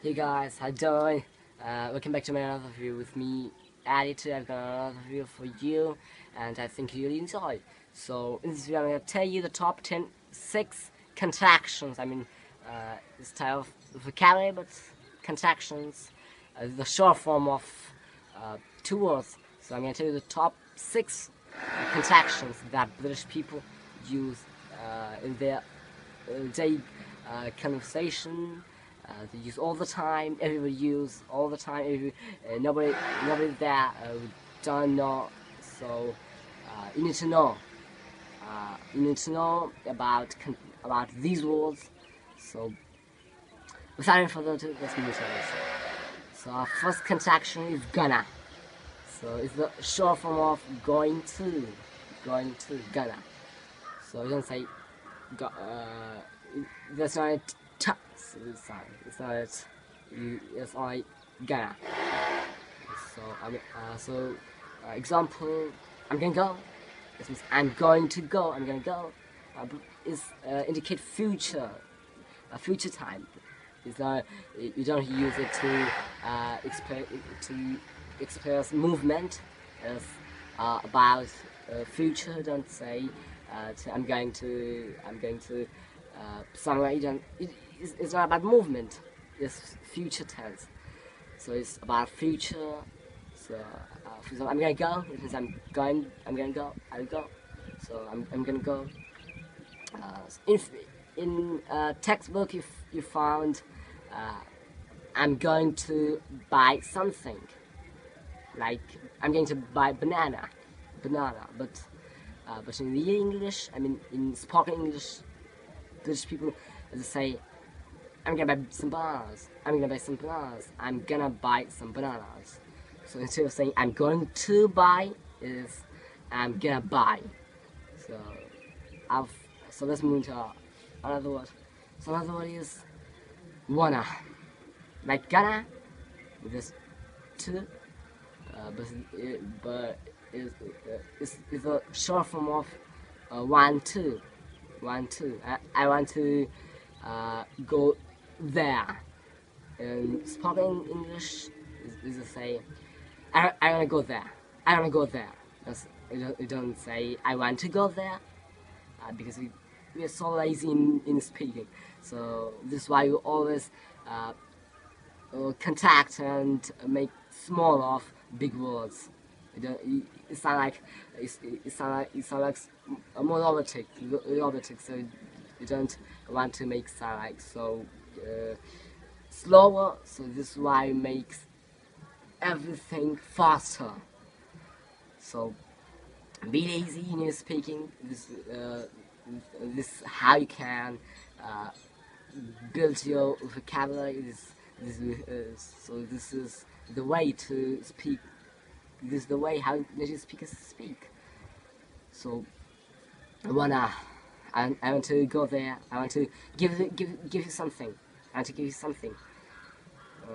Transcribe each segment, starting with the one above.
Hey guys, how you doing? Welcome back to my another review with me, Addy. Today I've got another review for you, and I think you'll enjoy. So in this video, I'm going to tell you the top 6 contractions. This type of vocabulary, but contractions, the short form of 2 words. So I'm going to tell you the top 6 contractions that British people use in their day conversation. They use all the time. Everybody use all the time. Nobody there don't know. So you need to know. You need to know about these words. So without any further ado, let's move to this. So our first contraction is gonna. So it's the short form of going to, gonna. So you don't say that's not t. It's not. It's only gonna. So example, I'm gonna go. This means I'm going to go. I'm gonna go. Is indicate future, future time. It's not. You don't use it to express movement. As about future. Don't say I'm going to somewhere. It's not about movement. It's future tense. So it's about future. So for example, I'm gonna go. It means I'm gonna go. I'll go. So I'm gonna go. In textbook, if you found I'm going to buy something, like I'm going to buy banana, but in the English, in spoken English, British people say I'm gonna buy some bananas. I'm gonna buy some bananas. I'm gonna buy some bananas. So instead of saying I'm going to buy, is I'm gonna buy. So let's move to another word. So another word is wanna, like gonna with this to, but it's a short form of want to. I want to go there. In spoken English, is to say I wanna go there. I wanna go there. You don't say I want to go there because we are so lazy in speaking. So this is why you always contact and make small of big words. It sounds like a more robotic. So you don't want to make sound like so slower. So this is why it makes everything faster. So be lazy in your speaking. This how you can build your vocabulary. So this is the way to speak. This is the way how native speakers speak. So I want to go there. I want to give you something. I want to give you something.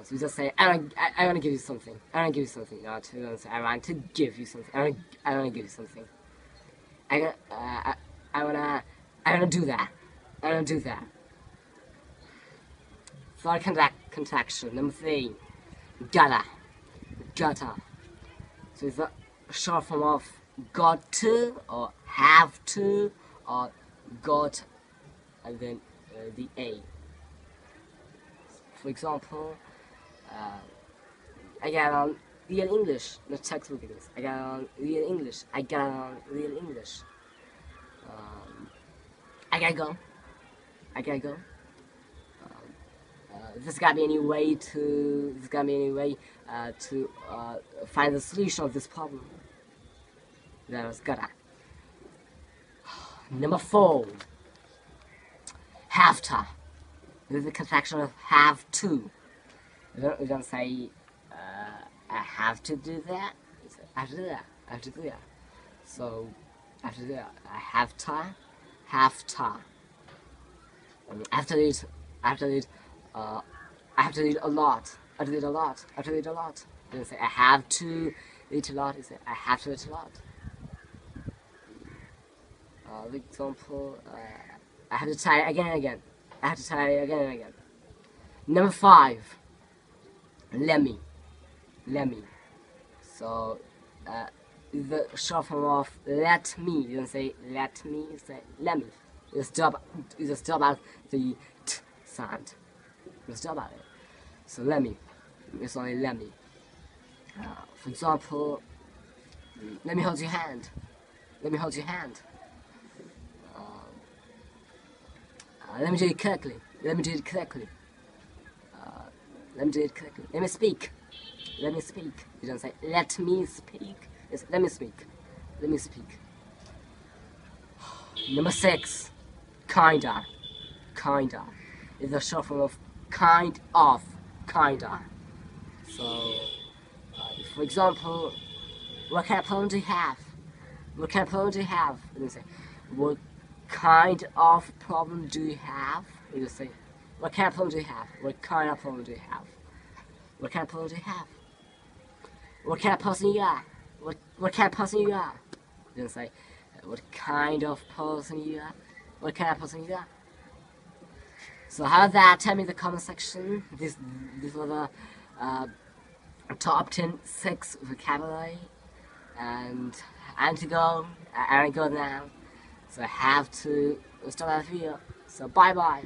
So you just say I want to give you something. I want to give you something. No, to say I want to give you something. I want to give you something. I wanna do that. I wanna do that. Third contraction. Number 3. Gotta. So it's a short form of got to or have to or got and then the A. For example, I got on real English, not textbook English. I got on real English. I gotta go. There's gotta be any way to find the solution of this problem. There's gotta. Number 4. Have to. This is the contraction of have to. You don't say I have to do that. You say, I have to do that. So I have to do that. I have to. I have to read a lot. I have to read a lot. You don't say I have to read a lot. You say I have to read a lot. For example, I have to try again and again. Number 5. let me, let me. So the short form of let me. You don't say let me, you say let me. You stop at the t sound. You stop at it. So let me. It's only let me. For example, let me hold your hand. Let me hold your hand. Let me do it correctly. Let me do it correctly. Let me do it correctly. Let me speak. Let me speak. You don't say let me speak. It's let me speak. Let me speak. Number 6, kinda. Kinda is a short form of kind of. Kinda. So, for example, what kind of problem do you have? What kind of problem do you have? You don't say what kind of problem do you have? You just say what kind of problem do you have? What kind of problem do you have? What kind of problem do you have? What kind of person you are? What kind of person you are? You don't say what kind of person you are. What kind of person you are? So how's that? Tell me in the comment section. This was the top 6 vocabulary, and I need to go. I go now. So I have to stop that video. So bye bye.